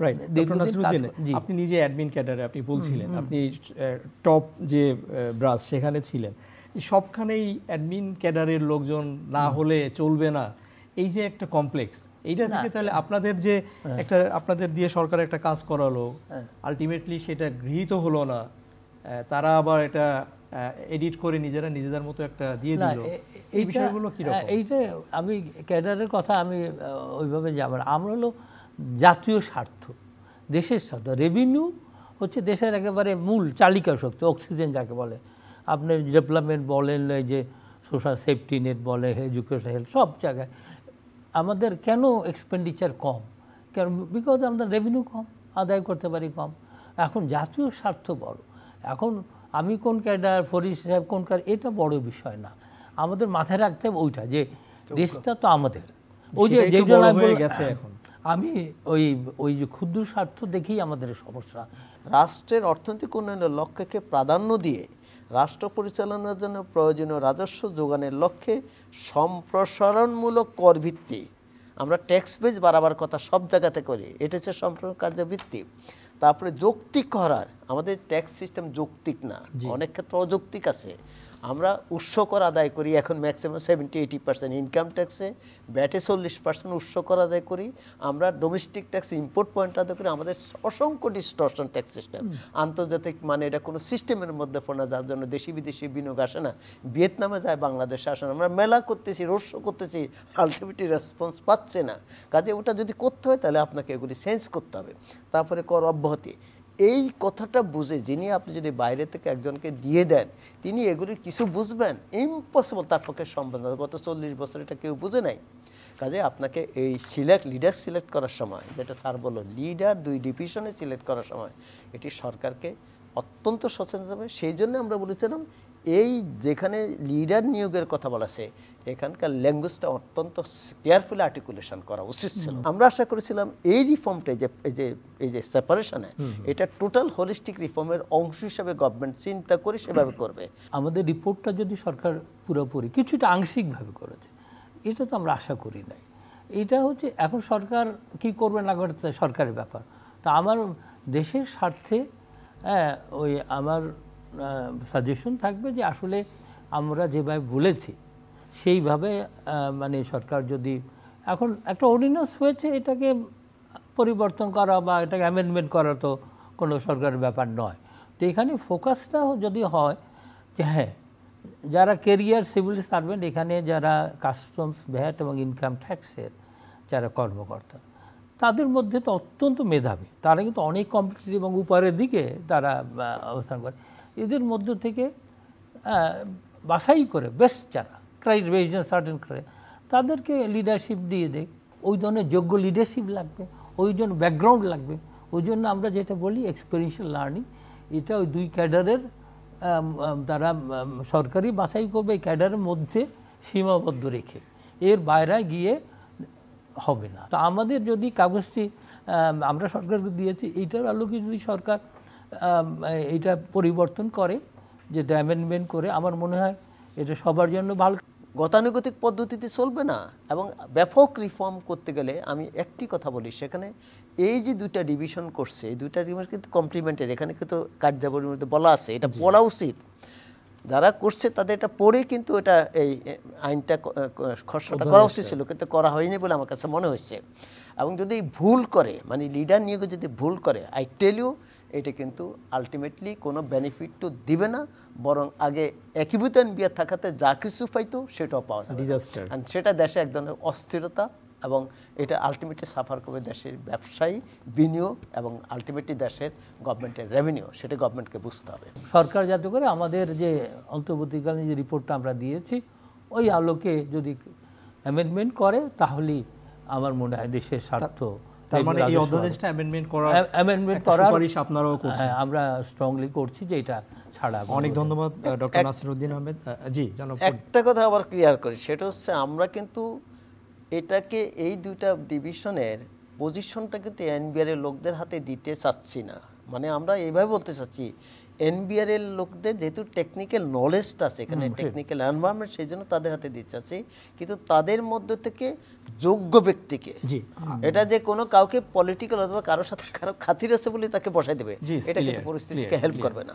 Right. Doctor Nasiruddin, আপনি নিজে admin ক্যাডারে আপনি বলছিলেন, আপনি টপ যে ব্রাঞ্চ সেখানে ছিলেন, সবখানেই অ্যাডমিন ক্যাডারের লোকজন না হলে চলবে না, এই যে একটা কমপ্লেক্স, এইটা থেকে তাহলে আপনাদের যে একটা আপনাদের দিয়ে সরকার একটা কাজ করালো, আলটিমেটলি সেটা গৃহীত হলো না, তারা আবার এটা এডিট করে নিজেদের মতো একটা দিয়ে দিল, এই বিষয়গুলো কি রকম? এইটা আমি ক্যাডারের কথা আমি ওইভাবে যাব না। আমরা হলো জাতীয় স্বার্থ, দেশের স্বার্থ। রেভিনিউ হচ্ছে দেশের একেবারে মূল চালিকা শক্তি, অক্সিজেন যাকে বলে। আপনি ডেভেলপমেন্ট বলেন, এই যে সোশ্যাল সেফটি নেট বলে, এডুকেশন, হেলথ, সব জায়গায় আমাদের কেন এক্সপেন্ডিচার কম? কেন? বিকজ আমাদের রেভিনিউ কম, আদায় করতে পারি কম। এখন জাতীয় স্বার্থ বড়। এখন আমি কোন ক্যাডার, ফরিদ সাহেব কোন ক্যাডার, এটা বড় বিষয় না। আমাদের মাথায় রাখতে হবে ওইটা, যে দেশটা তো আমাদের। ওই যে আমি ওই যে ক্ষুদ্র স্বার্থ দেখেই আমাদের সমস্যা। রাষ্ট্রের অর্থনৈতিক উন্নয়নের লক্ষ্যকে প্রাধান্য দিয়ে রাষ্ট্র পরিচালনার জন্য প্রয়োজনীয় রাজস্ব যোগানের লক্ষ্যে সম্প্রসারণমূলক কর ভিত্তি, আমরা ট্যাক্স বেস বাড়াবার কথা সব জায়গাতে করি, এটা হচ্ছে সম্প্রসারণ কার্যভিত্তি। তারপরে যৌক্তিক করার, আমাদের ট্যাক্স সিস্টেম যৌক্তিক না, অনেক ক্ষেত্রে অযৌক্তিক আছে। আমরা উৎস কর আদায় করি এখন ম্যাক্সিমাম 70-80% ইনকাম ট্যাক্সে, ব্যাটে 40% উৎস কর আদায় করি। আমরা ডোমেস্টিক ট্যাক্স ইম্পোর্ট পয়েন্ট আদায় করি। আমাদের অসংখ্য ডিস্টরশন ট্যাক্স সিস্টেম, আন্তর্জাতিক মানে এটা কোনো সিস্টেমের মধ্যে পড়ে না, যার জন্য দেশি বিদেশি বিনিয়োগ আসে না, ভিয়েতনামে যায় বাংলাদেশে আসে না। আমরা মেলা করতেছি, রোড শো করতেছি, আলটিমেটলি রেসপন্স পাচ্ছে না। কাজে ওটা যদি করতে হয় তাহলে আপনাকে এগুলি চেঞ্জ করতে হবে। তারপরে কর অব্যাহতি, এই কথাটা বুঝে যিনি আপনি যদি বাইরে থেকে একজনকে দিয়ে দেন, তিনি এগুলি কিছু বুঝবেন, ইম্পসিবল, তার পক্ষে সম্ভব না। গত 40 বছর এটা কেউ বুঝে নাই। কাজে আপনাকে এই লিডার সিলেক্ট করার সময়, যেটা স্যার বলল, লিডার 2 ডিভিশনে সিলেক্ট করার সময় এটি সরকারকে অত্যন্ত সচেতন হবে। সেই জন্য আমরা বলেছিলাম এই যেখানে লিডার নিয়োগের কথা বলেছে, এখানকার ল্যাঙ্গুয়েজটা অত্যন্ত কেয়ারফুলি আর্টিকুলেশন করা উচিত ছিল। আমরা আশা করেছিলাম এই রিফর্মটা, এই যে সেপারেশনে, এটা টোটাল হোলিস্টিক রিফর্মের অংশ হিসেবে গভর্নমেন্ট চিন্তা করে সেভাবে করবে। আমাদের রিপোর্টটা যদি সরকার পুরোপুরি কিছুটা আংশিকভাবে করেছে, এটা তো আমরা আশা করি নাই। এটা হচ্ছে এখন সরকার কি করবে না করবে সরকারের ব্যাপার। তা আমার দেশের স্বার্থে ওই আমার সাজেশন থাকবে যে আসলে আমরা যেভাবে বলেছি সেইভাবে মানে সরকার যদি এখন একটা অর্ডিন্যান্স হয়েছে, এটাকে পরিবর্তন করা বা এটাকে অ্যামেন্ডমেন্ট করা তো কোনো সরকারের ব্যাপার নয়। তো এখানে ফোকাসটা যদি হয় যে হ্যাঁ, যারা কেরিয়ার সিভিল সার্ভেন্ট, এখানে যারা কাস্টমস, ভ্যাট এবং ইনকাম ট্যাক্সের যারা কর্মকর্তা, তাদের মধ্যে তো অত্যন্ত মেধাবী, তারা কিন্তু অনেক কম্পিটিটিভ এবং উপরের দিকে তারা অবস্থান করে। এদের মধ্য থেকে বাছাই করে বেস্ট যারা ক্রাইটেরিয়া সার্টেন করে তাদেরকে লিডারশিপ দিয়ে দেয়। ওই ধরনের যোগ্য লিডারশিপ লাগবে, ওই জন্য ব্যাকগ্রাউন্ড লাগবে। ওই জন্য আমরা যেটা বলি এক্সপেরিয়েন্সিয়াল লার্নিং, এটা ওই 2 ক্যাডারের তারা সরকারি বাছাই করবে, এই ক্যাডারের মধ্যে সীমাবদ্ধ রেখে, এর বাইরে গিয়ে হবে না। তো আমাদের যদি কাগজটি আমরা সরকারকে দিয়েছি, এইটার আলোকে যদি সরকার এটা পরিবর্তন করে, যেটা অ্যামেন্ডমেন্ট করে, আমার মনে হয় এটা সবার জন্য ভালো। গতানুগতিক পদ্ধতিতে চলবে না এবং ব্যাপক রিফর্ম করতে গেলে আমি একটি কথা বলি, সেখানে এই যে 2টা ডিভিশন করছে, এই 2টা ডিভিশন কিন্তু কমপ্লিমেন্টারি। এখানে কিন্তু কার্যাবলীর মধ্যে বলা আছে, এটা পড়া উচিত। যারা করছে তাদের এটা পড়ে কিন্তু এটা এই আইনটা খসড়াটা করা উচিত ছিল, কিন্তু করা হয়নি বলে আমার কাছে মনে হচ্ছে। এবং যদি ভুল করে, মানে লিডার নিয়োগে যদি ভুল করে, আই টেল ইউ, এটা কিন্তু আলটিমেটলি কোনো বেনিফিট তো দিবে না, বরং আগে একীভূতন বিয়ে থাকাতে যা কিছু পাইতো সেটাও পাওয়া যাবে, ডিজাস্টার। সেটা দেশে এক ধরনের অস্থিরতা, এবং এটা আলটিমেটলি সাফার করবে দেশের ব্যবসায়ী, বিনিয়োগ এবং আলটিমেটলি দেশের গভর্নমেন্টের রেভিনিউ, সেটা গভর্নমেন্টকে বুঝতে হবে। সরকার যাতে করে আমাদের যে অন্তর্বর্তীকালীন যে রিপোর্টটা আমরা দিয়েছি, ওই আলোকে যদি অ্যামেন্ডমেন্ট করে, তাহলেই আমার মনে হয় দেশের স্বার্থ। তার মানে এই অধ্যাদেশটা অ্যামেন্ডমেন্ট করার সুপারিশ আপনারাও করছেন? আমরা স্ট্রংলি করছি যে এটা ছাড়া। অনেক ধন্যবাদ ডক্টর নাসিরউদ্দিন আহমেদ। জি জানাব। একটা কথা আবার ক্লিয়ার করি, সেটা হচ্ছে আমরা কিন্তু এটাকে এই 2টা ডিভিশনের পজিশনটা কিন্তু এনবিআর এর লোকদের হাতে দিতে চাচ্ছি না। মানে আমরা এইভাবে বলতে চাচ্ছি, এনবিআর এর লোকদের যেহেতু টেকনিক্যাল নলেজটা আছে এখানে, টেকনিক্যাল এনভায়রনমেন্ট, সেই জন্য তাদের হাতে দিচ্ছে আছে, কিন্তু তাদের মধ্য থেকে যোগ্য ব্যক্তিকে, এটা যে কোনো কাউকে পলিটিক্যাল অথবা কারোর সাথে কারো খাতির আছে বলে তাকে বসাই দেবে, এটা কিন্তু পরিস্থিতিকে হেল্প করবে না।